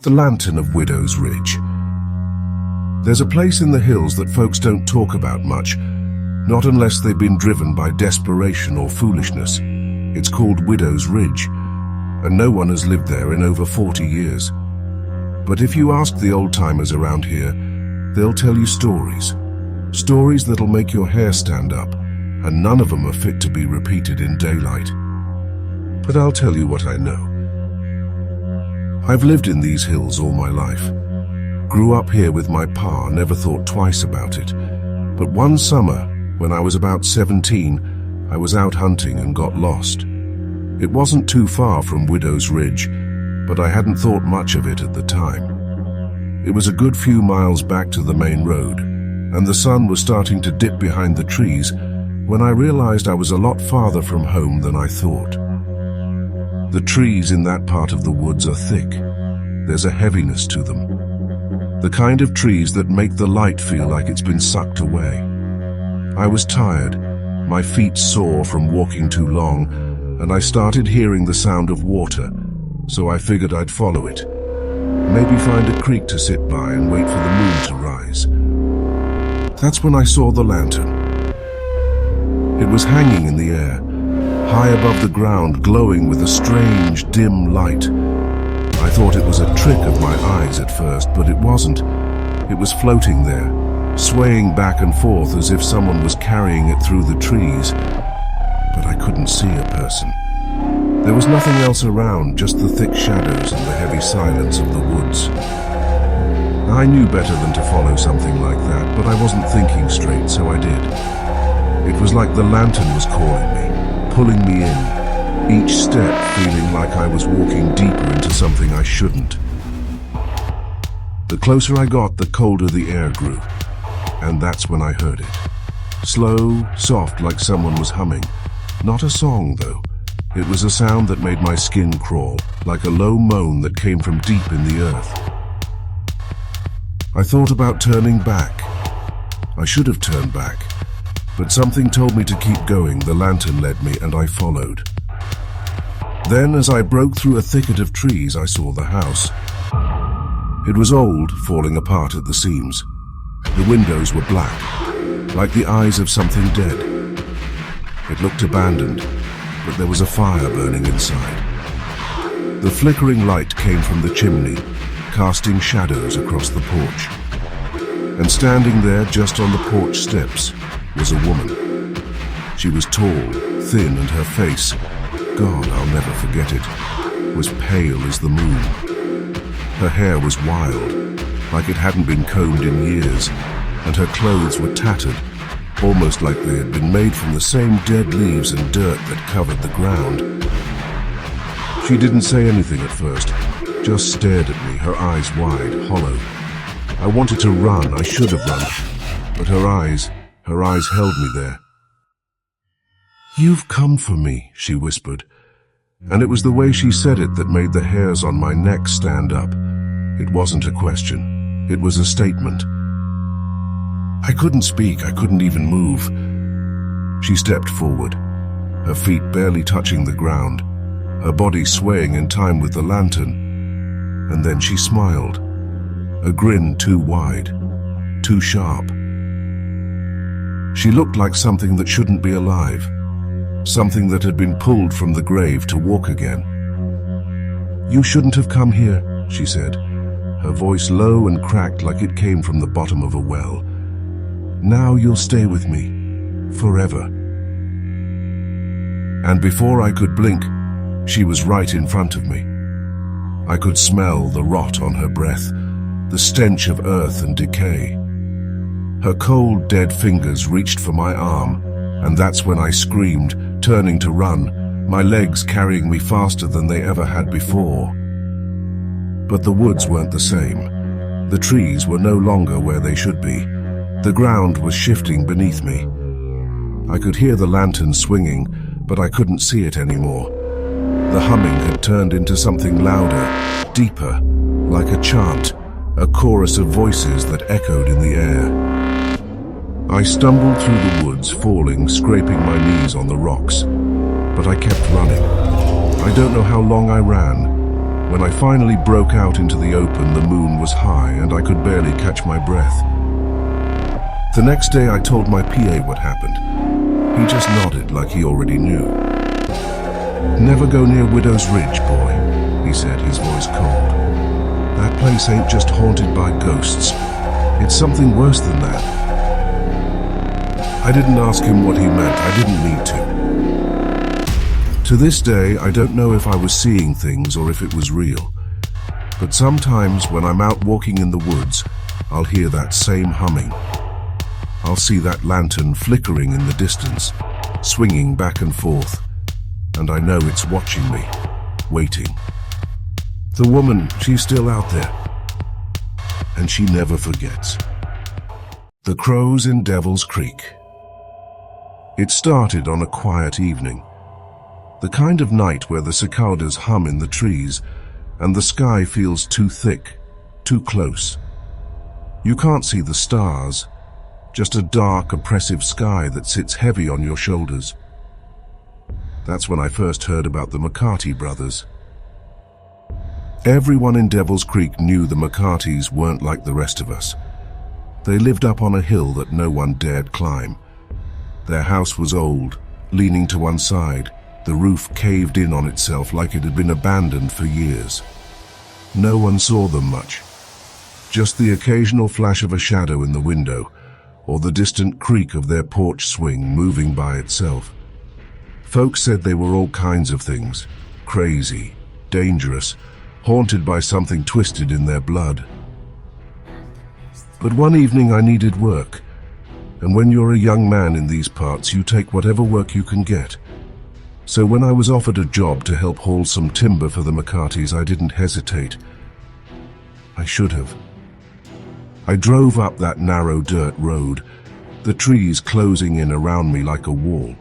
The Lantern of Widow's Ridge. There's a place in the hills that folks don't talk about much, not unless they've been driven by desperation or foolishness. It's called Widow's Ridge, and no one has lived there in over 40 years. But if you ask the old-timers around here, they'll tell you stories. Stories that'll make your hair stand up, and none of them are fit to be repeated in daylight. But I'll tell you what I know. I've lived in these hills all my life. Grew up here with my pa, never thought twice about it. But one summer, when I was about 17, I was out hunting and got lost. It wasn't too far from Widow's Ridge, but I hadn't thought much of it at the time. It was a good few miles back to the main road, and the sun was starting to dip behind the trees when I realized I was a lot farther from home than I thought. The trees in that part of the woods are thick. There's a heaviness to them. The kind of trees that make the light feel like it's been sucked away. I was tired, my feet sore from walking too long, and I started hearing the sound of water, so I figured I'd follow it. Maybe find a creek to sit by and wait for the moon to rise. That's when I saw the lantern. It was hanging in the air, high above the ground, glowing with a strange, dim light. I thought it was a trick of my eyes at first, but it wasn't. It was floating there, swaying back and forth as if someone was carrying it through the trees. But I couldn't see a person. There was nothing else around, just the thick shadows and the heavy silence of the woods. I knew better than to follow something like that, but I wasn't thinking straight, so I did. It was like the lantern was calling me, pulling me in, each step feeling like I was walking deeper into something I shouldn't. The closer I got, the colder the air grew, and that's when I heard it. Slow, soft, like someone was humming. Not a song, though. It was a sound that made my skin crawl, like a low moan that came from deep in the earth. I thought about turning back. I should have turned back. But something told me to keep going. The lantern led me, and I followed. Then, as I broke through a thicket of trees, I saw the house. It was old, falling apart at the seams. The windows were black, like the eyes of something dead. It looked abandoned, but there was a fire burning inside. The flickering light came from the chimney, casting shadows across the porch. And standing there, just on the porch steps, was a woman. She was tall, thin, and her face, God, I'll never forget it, was pale as the moon. Her hair was wild, like it hadn't been combed in years, and her clothes were tattered, almost like they had been made from the same dead leaves and dirt that covered the ground. She didn't say anything at first, just stared at me, her eyes wide, hollow. I wanted to run, I should have run, but her eyes held me there. "You've come for me," she whispered, and it was the way she said it that made the hairs on my neck stand up. It wasn't a question, it was a statement. I couldn't speak, I couldn't even move. She stepped forward, her feet barely touching the ground, her body swaying in time with the lantern, and then she smiled, a grin too wide, too sharp. She looked like something that shouldn't be alive, something that had been pulled from the grave to walk again. "You shouldn't have come here," she said, her voice low and cracked like it came from the bottom of a well. "Now you'll stay with me, forever." And before I could blink, she was right in front of me. I could smell the rot on her breath, the stench of earth and decay. Her cold, dead fingers reached for my arm, and that's when I screamed, turning to run, my legs carrying me faster than they ever had before. But the woods weren't the same. The trees were no longer where they should be. The ground was shifting beneath me. I could hear the lantern swinging, but I couldn't see it anymore. The humming had turned into something louder, deeper, like a chant, a chorus of voices that echoed in the air. I stumbled through the woods, falling, scraping my knees on the rocks. But I kept running. I don't know how long I ran. When I finally broke out into the open, the moon was high and I could barely catch my breath. The next day I told my PA what happened. He just nodded like he already knew. "Never go near Widow's Ridge, boy," he said, his voice cold. "That place ain't just haunted by ghosts. It's something worse than that." I didn't ask him what he meant. I didn't need to. To this day, I don't know if I was seeing things or if it was real. But sometimes when I'm out walking in the woods, I'll hear that same humming. I'll see that lantern flickering in the distance, swinging back and forth, and I know it's watching me, waiting. The woman, she's still out there, and she never forgets. The Crows in Devil's Creek. It started on a quiet evening. The kind of night where the cicadas hum in the trees and the sky feels too thick, too close. You can't see the stars, just a dark, oppressive sky that sits heavy on your shoulders. That's when I first heard about the McCarty brothers. Everyone in Devil's Creek knew the McCartys weren't like the rest of us. They lived up on a hill that no one dared climb. Their house was old, leaning to one side. The roof caved in on itself like it had been abandoned for years. No one saw them much. Just the occasional flash of a shadow in the window, or the distant creak of their porch swing moving by itself. Folks said they were all kinds of things: crazy, dangerous, haunted by something twisted in their blood. But one evening I needed work, and when you're a young man in these parts, you take whatever work you can get. So when I was offered a job to help haul some timber for the McCartys, I didn't hesitate. I should have. I drove up that narrow dirt road, the trees closing in around me like a wall.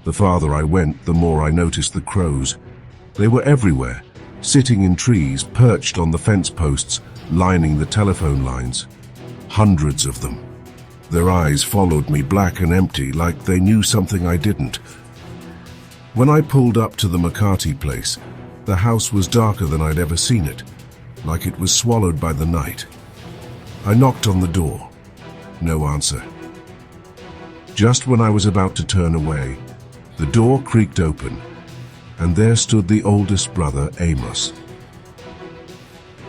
The farther I went, the more I noticed the crows. They were everywhere, sitting in trees, perched on the fence posts, lining the telephone lines. Hundreds of them. Their eyes followed me, black and empty, like they knew something I didn't. When I pulled up to the McCarty place, the house was darker than I'd ever seen it, like it was swallowed by the night. I knocked on the door. No answer. Just when I was about to turn away, the door creaked open, and there stood the oldest brother, Amos.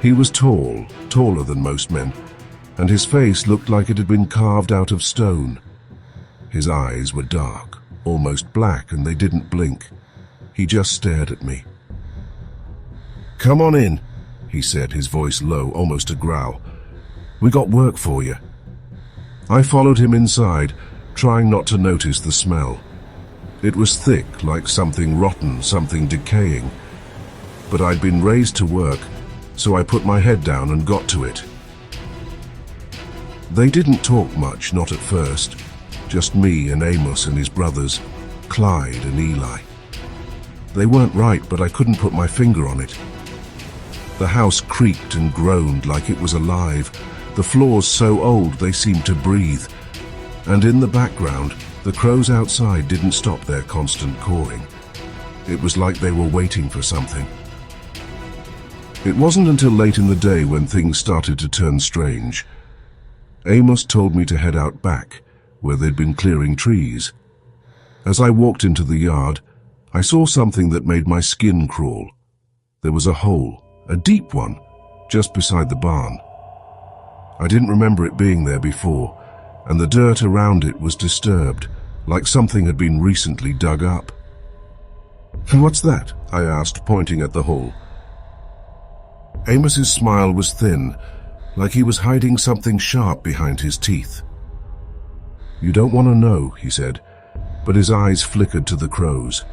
He was tall, taller than most men, and his face looked like it had been carved out of stone. His eyes were dark, almost black, and they didn't blink. He just stared at me. "Come on in," he said, his voice low, almost a growl. "We got work for you." I followed him inside, trying not to notice the smell. It was thick, like something rotten, something decaying. But I'd been raised to work, so I put my head down and got to it. They didn't talk much, not at first. Just me and Amos and his brothers, Clyde and Eli. They weren't right, but I couldn't put my finger on it. The house creaked and groaned like it was alive, the floors so old they seemed to breathe. And in the background, the crows outside didn't stop their constant cawing. It was like they were waiting for something. It wasn't until late in the day when things started to turn strange. Amos told me to head out back, where they'd been clearing trees. As I walked into the yard, I saw something that made my skin crawl. There was a hole, a deep one, just beside the barn. I didn't remember it being there before, and the dirt around it was disturbed, like something had been recently dug up. "What's that?" I asked, pointing at the hole. Amos's smile was thin, like he was hiding something sharp behind his teeth. "You don't want to know," he said, but his eyes flickered to the crows.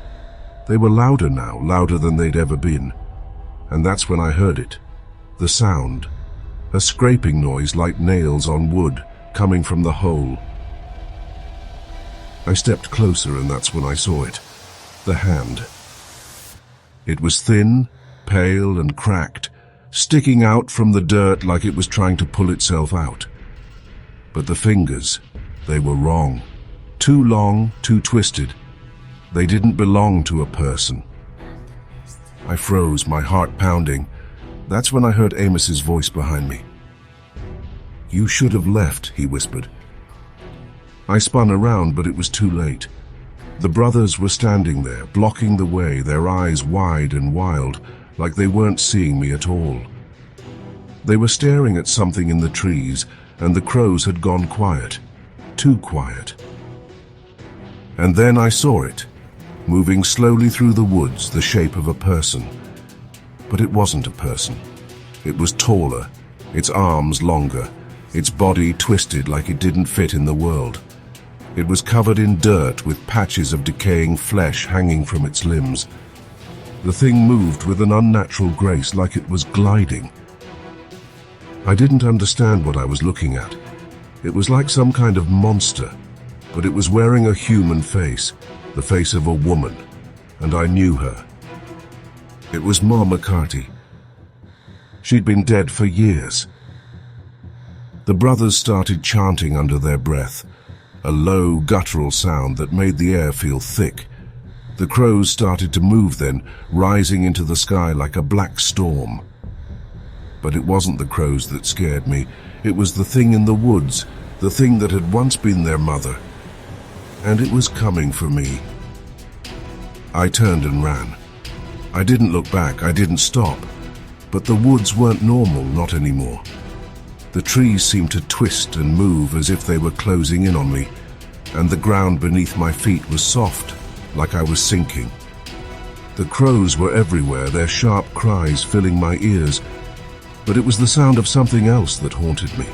They were louder now, louder than they'd ever been. And that's when I heard it. The sound. A scraping noise like nails on wood, coming from the hole. I stepped closer, and that's when I saw it. The hand. It was thin, pale and cracked, sticking out from the dirt like it was trying to pull itself out. But the fingers, they were wrong. Too long, too twisted. They didn't belong to a person. I froze, my heart pounding. That's when I heard Amos's voice behind me. "You should have left," he whispered. I spun around, but it was too late. The brothers were standing there, blocking the way, their eyes wide and wild, like they weren't seeing me at all. They were staring at something in the trees, and the crows had gone quiet. Too quiet. And then I saw it, moving slowly through the woods, the shape of a person. But it wasn't a person. It was taller, its arms longer, its body twisted like it didn't fit in the world. It was covered in dirt with patches of decaying flesh hanging from its limbs. The thing moved with an unnatural grace, like it was gliding. I didn't understand what I was looking at. It was like some kind of monster, but it was wearing a human face, the face of a woman, and I knew her. It was Ma McCarty. She'd been dead for years. The brothers started chanting under their breath, a low, guttural sound that made the air feel thick. The crows started to move then, rising into the sky like a black storm. But it wasn't the crows that scared me. It was the thing in the woods, the thing that had once been their mother. And it was coming for me. I turned and ran. I didn't look back, I didn't stop. But the woods weren't normal, not anymore. The trees seemed to twist and move as if they were closing in on me, and the ground beneath my feet was soft, like I was sinking. The crows were everywhere, their sharp cries filling my ears, but it was the sound of something else that haunted me,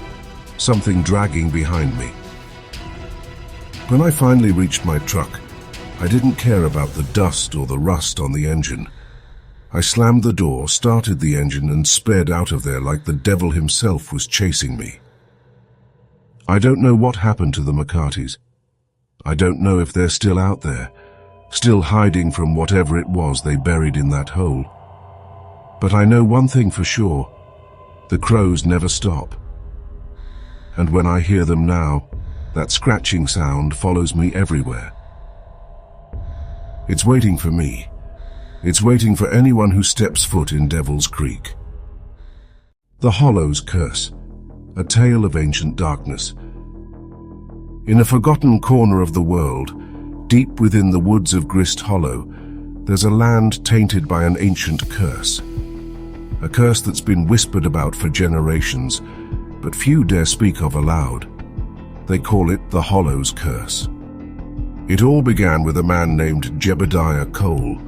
something dragging behind me. When I finally reached my truck, I didn't care about the dust or the rust on the engine. I slammed the door, started the engine, and sped out of there like the devil himself was chasing me. I don't know what happened to the McCartys. I don't know if they're still out there, still hiding from whatever it was they buried in that hole. But I know one thing for sure: the crows never stop. And when I hear them now, that scratching sound follows me everywhere. It's waiting for me. It's waiting for anyone who steps foot in Devil's Creek. The Hollow's Curse, a tale of ancient darkness. In a forgotten corner of the world, deep within the woods of Grist Hollow, there's a land tainted by an ancient curse. A curse that's been whispered about for generations, but few dare speak of aloud. They call it the Hollow's Curse. It all began with a man named Jebediah Cole,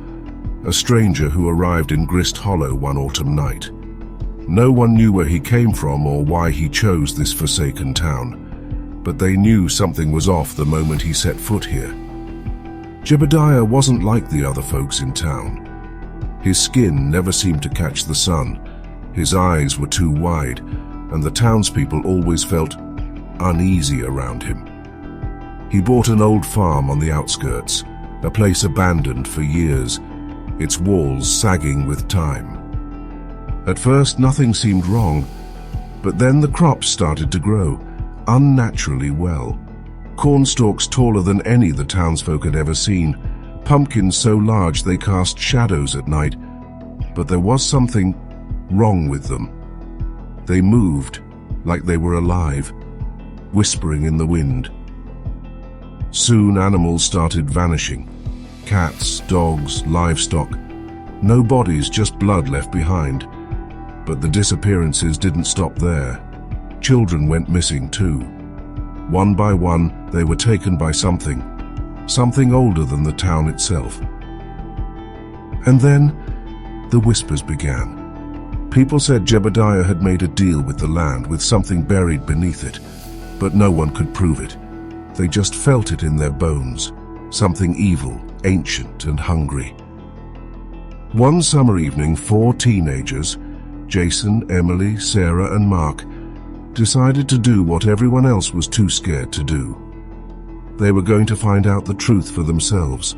a stranger who arrived in Grist Hollow one autumn night. No one knew where he came from or why he chose this forsaken town, but they knew something was off the moment he set foot here. Jebediah wasn't like the other folks in town. His skin never seemed to catch the sun, his eyes were too wide, and the townspeople always felt uneasy around him. He bought an old farm on the outskirts, a place abandoned for years, its walls sagging with time. At first, nothing seemed wrong, but then the crops started to grow, unnaturally well. Corn stalks taller than any the townsfolk had ever seen, pumpkins so large they cast shadows at night, but there was something wrong with them. They moved like they were alive, whispering in the wind. Soon animals started vanishing. Cats, dogs, livestock. No bodies, just blood left behind. But the disappearances didn't stop there. Children went missing too. One by one, they were taken by something older than the town itself. And then, the whispers began. People said Jebediah had made a deal with the land, with something buried beneath it, but no one could prove it. They just felt it in their bones, something evil, ancient and hungry. One summer evening, 4 teenagers, Jason, Emily, Sarah and Mark, decided to do what everyone else was too scared to do. They were going to find out the truth for themselves.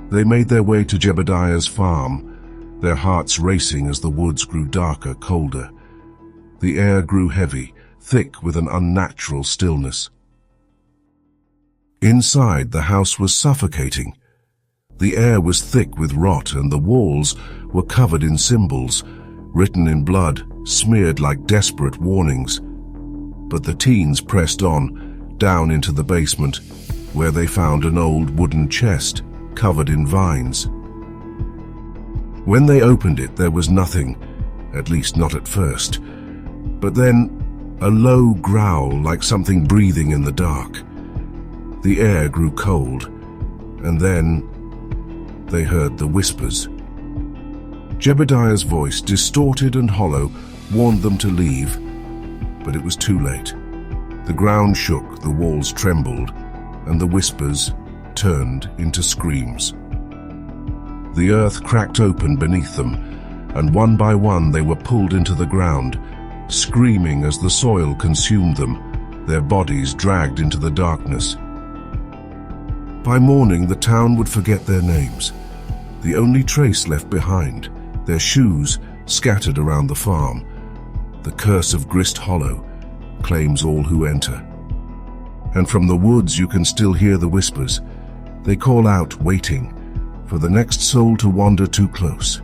They made their way to Jebediah's farm, their hearts racing as the woods grew darker, colder. The air grew heavy, thick with an unnatural stillness. Inside, the house was suffocating. The air was thick with rot and the walls were covered in symbols, written in blood, smeared like desperate warnings. But the teens pressed on, down into the basement, where they found an old wooden chest covered in vines. When they opened it, there was nothing, at least not at first. But then, a low growl like something breathing in the dark. The air grew cold, and then they heard the whispers. Jebediah's voice, distorted and hollow, warned them to leave, but it was too late. The ground shook, the walls trembled, and the whispers turned into screams. The earth cracked open beneath them, and one by one they were pulled into the ground, screaming as the soil consumed them, their bodies dragged into the darkness. By morning, the town would forget their names. The only trace left behind, their shoes scattered around the farm. The curse of Grist Hollow claims all who enter. And from the woods you can still hear the whispers. They call out, waiting for the next soul to wander too close.